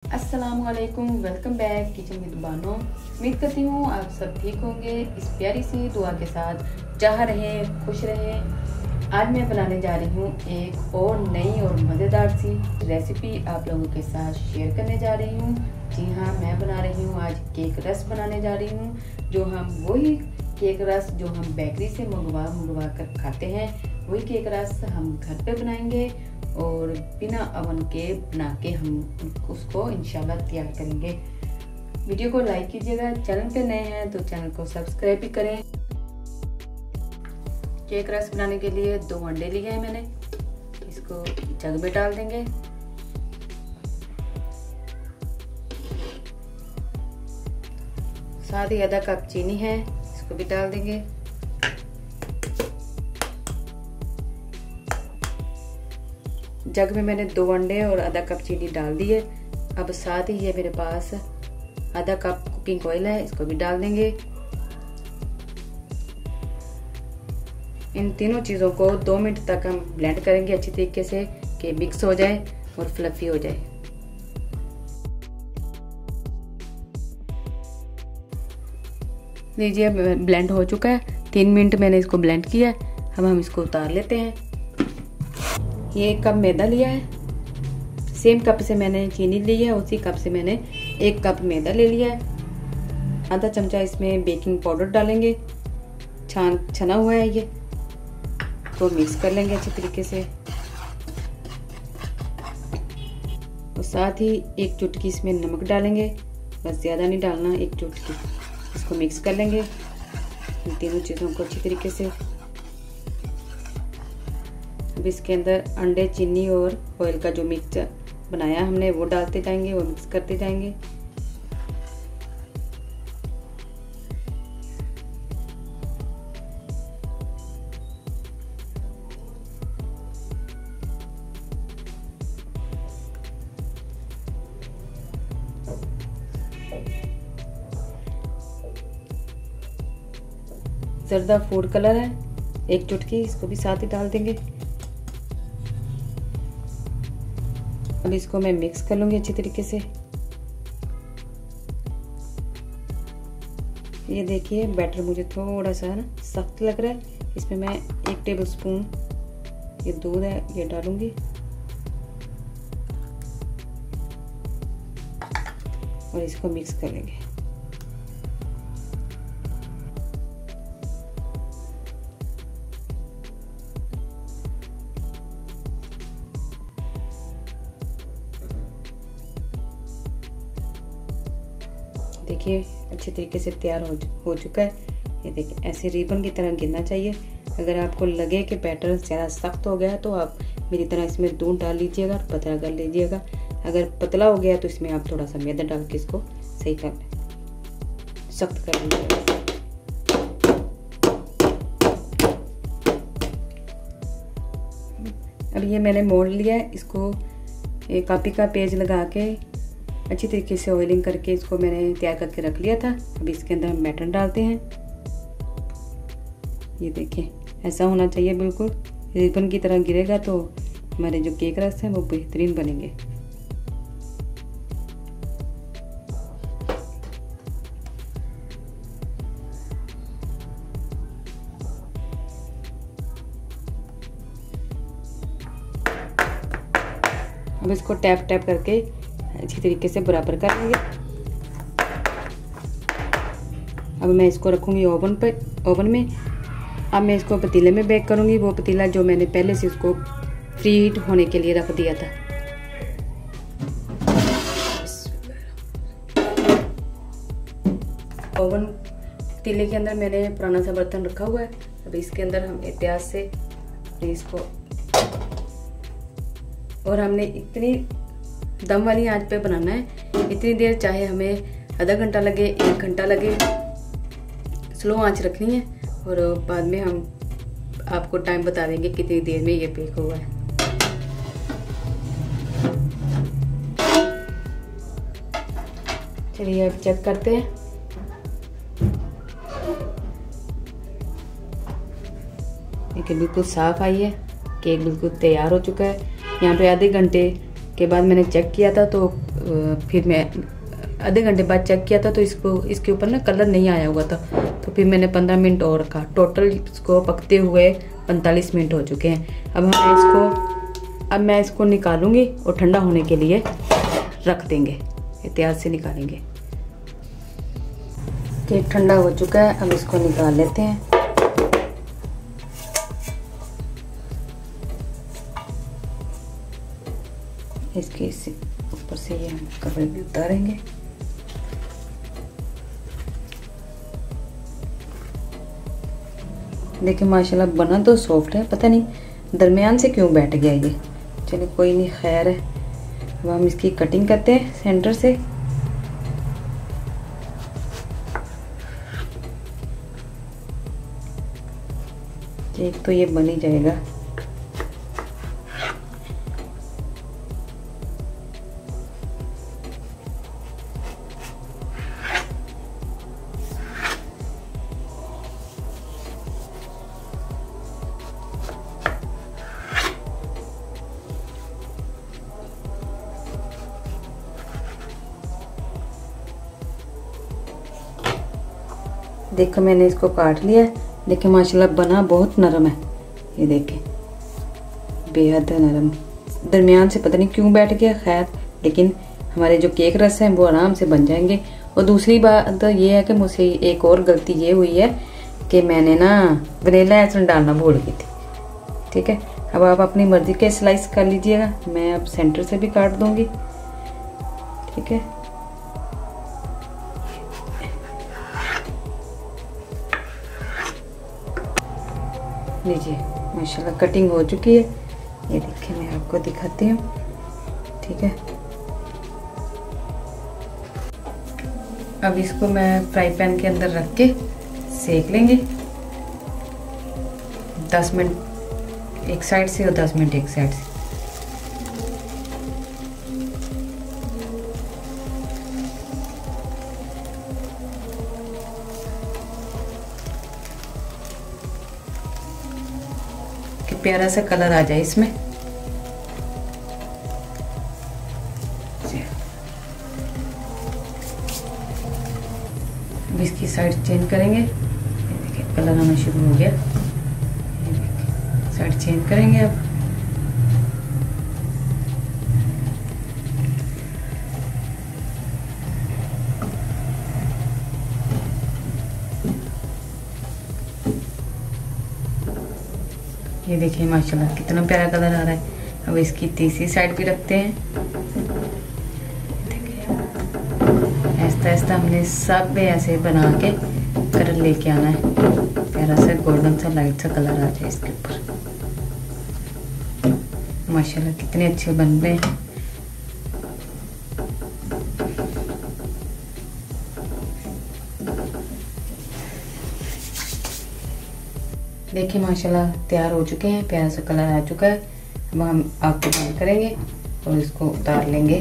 अस्सलामुअलैकुम, welcome back kitchen with Bano. उम्मीद करती हूँ आप सब ठीक होंगे। इस प्यारी सी दुआ के साथ जहाँ रहें खुश रहें। आज मैं बनाने जा रही हूँ एक और नई और मज़ेदार सी रेसिपी आप लोगों के साथ शेयर करने जा रही हूँ। जी हाँ, मैं बना रही हूँ आज केक रस बनाने जा रही हूँ। जो हम वही केक रस जो हम बेकरी से मंगवा कर खाते हैं, वही केक रस हम घर पे बनाएंगे और बिना अवन के बना के हम उसको इंशाल्लाह तैयार करेंगे। वीडियो को लाइक कीजिएगा, चैनल पे नए हैं तो चैनल को सब्सक्राइब भी करें। केक रस बनाने के लिए 2 अंडे लिए हैं मैंने, इसको जग में डाल देंगे। साथ ही आधा कप चीनी है, इसको भी डाल देंगे। जग में मैंने 2 अंडे और आधा कप चीनी डाल दी है। अब साथ ही ये मेरे पास आधा कप कुकिंग ऑयल है, इसको भी डाल देंगे। इन तीनों चीज़ों को 2 मिनट तक हम ब्लेंड करेंगे अच्छी तरीके से कि मिक्स हो जाए और फ्लफी हो जाए। लीजिए ब्लेंड हो चुका है, 3 मिनट मैंने इसको ब्लेंड किया है। अब हम इसको उतार लेते हैं। ये 1 कप मैदा लिया है, सेम कप से मैंने चीनी ली है, उसी कप से मैंने 1 कप मैदा ले लिया है। आधा चमचा इसमें बेकिंग पाउडर डालेंगे, छना हुआ है ये, तो मिक्स कर लेंगे अच्छी तरीके से। और साथ ही 1 चुटकी इसमें नमक डालेंगे, बस ज़्यादा नहीं डालना, 1 चुटकी। इसको मिक्स कर लेंगे इन तीनों चीज़ों को अच्छी तरीके से। अब इसके अंदर अंडे, चीनी और ऑयल का जो मिक्सचर बनाया हमने वो डालते जाएंगे, वो मिक्स करते जाएंगे। जर्दा फूड कलर है 1 चुटकी, इसको भी साथ ही डाल देंगे। अब इसको मैं मिक्स कर लूंगी अच्छी तरीके से। ये देखिए बैटर मुझे थोड़ा सा ना सख्त लग रहा है। इसमें मैं 1 टेबल स्पून ये दूध है ये डालूंगी और इसको मिक्स कर लेंगे। देखिए अच्छे तरीके से तैयार हो चुका है। ये देखिए ऐसे रिबन की तरह गिरना चाहिए। अगर आपको लगे कि बैटर ज़्यादा सख्त हो गया तो आप मेरी तरह इसमें दूध डाल लीजिएगा और पतला कर लीजिएगा। अगर पतला हो गया तो इसमें आप थोड़ा सा मैदा डाल के इसको सही कर सख्त कर लीजिएगा। अब ये मैंने मोड़ लिया है, इसको एक कॉपी का पेज लगा के अच्छी तरीके से ऑयलिंग करके इसको मैंने तैयार करके रख लिया था। अब इसके अंदर हम बैटर डालते हैं। ये देखिए ऐसा होना चाहिए, बिल्कुल रिबन की तरह गिरेगा तो हमारे जो केक रस है वो बेहतरीन बनेंगे। अब इसको टैप टैप करके अच्छी तरीके से बराबर कर लेंगे। अब मैं इसको रखूंगी ओवन में। अब मैं इसको पतीले में बेक करूंगी, वो पतीला जो मैंने पहले से उसको फ्री हीट होने के लिए रख दिया था। ओवन पतीले के अंदर मैंने पुराना सा बर्तन रखा हुआ है। अब इसके अंदर हम एहतियात से इसको, और हमने इतनी दम वाली आंच पे बनाना है, इतनी देर चाहे हमें आधा घंटा लगे 1 घंटा लगे, स्लो आंच रखनी है। और बाद में हम आपको टाइम बता देंगे कितनी देर में ये बेक हुआ है। चलिए अब चेक करते हैं। देखिए बिल्कुल साफ आई है, केक बिल्कुल तैयार हो चुका है। यहाँ पे आधे घंटे के बाद मैंने चेक किया था तो फिर मैं आधे घंटे बाद चेक किया था तो इसके ऊपर ना कलर नहीं आया हुआ था, तो फिर मैंने 15 मिनट और रखा। टोटल इसको पकते हुए 45 मिनट हो चुके हैं। अब मैं इसको निकालूंगी और ठंडा होने के लिए रख देंगे, एहतियात से निकालेंगे। केक ठंडा हो चुका है, अब इसको निकाल लेते हैं। इसके ऊपर से ये हम कवर भी उतारेंगे। देखिए माशाल्लाह बना तो सॉफ्ट है, पता नहीं दरमियान से क्यों बैठ गया ये। चलिए कोई नहीं, खैर है। अब हम इसकी कटिंग करते हैं सेंटर से। केक तो ये बन ही जाएगा। देखो मैंने इसको काट लिया है। देखिए माशाल्लाह बना बहुत नरम है, ये देखें बेहद नरम। दरमियान से पता नहीं क्यों बैठ गया, खैर लेकिन हमारे जो केक रस हैं वो आराम से बन जाएंगे। और दूसरी बात तो ये है कि मुझसे एक और गलती ये हुई है कि मैंने ना वनीला एसेंस डालना भूल गई थी। ठीक है, अब आप अपनी मर्जी के स्लाइस कर लीजिएगा। मैं अब सेंटर से भी काट दूंगी। ठीक है, लीजिए माशाल्लाह कटिंग हो चुकी है। ये देखिए मैं आपको दिखाती हूँ। ठीक है, अब इसको मैं फ्राई पैन के अंदर रख के सेक लेंगे 10 मिनट एक साइड से और 10 मिनट एक साइड से। प्यारा सा कलर आ जाए इसमें। अब इसकी साइड चेंज करेंगे। ये देखिए कलर आना शुरू हो गया। ये देखिए साइड चेंज करेंगे अब। ये देखिए माशाल्लाह कितना प्यारा कलर आ रहा है। अब इसकी तीसरी साइड भी रखते हैं। देखिए ऐसा ऐसा हमने सब में ऐसे बना के कलर लेके आना है। प्यारा सा गोल्डन सा लाइट सा कलर आ जाए इसके ऊपर। माशाल्लाह कितने अच्छे बन रहे हैं। देखिए माशाल्लाह तैयार हो चुके हैं, प्यारा सा कलर आ चुका है। अब हम आग को बंद करेंगे और इसको उतार लेंगे।